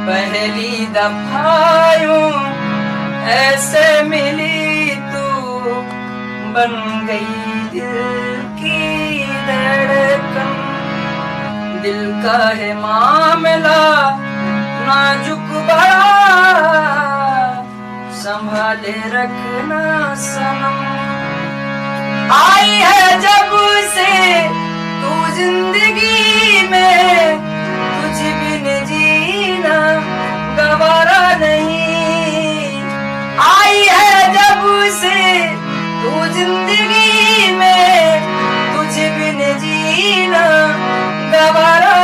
पहली दफा यूं ऐसे मिली तू, बन गई दिल की धड़कन। दिल का है मामला नाजुक बड़ा, संभाले रखना सनम। आई है जब से तू जिंदगी में, तुझ बिन जीना गवारा नहीं। आई है जब से तू जिंदगी में, तुझ बिन जीना गवारा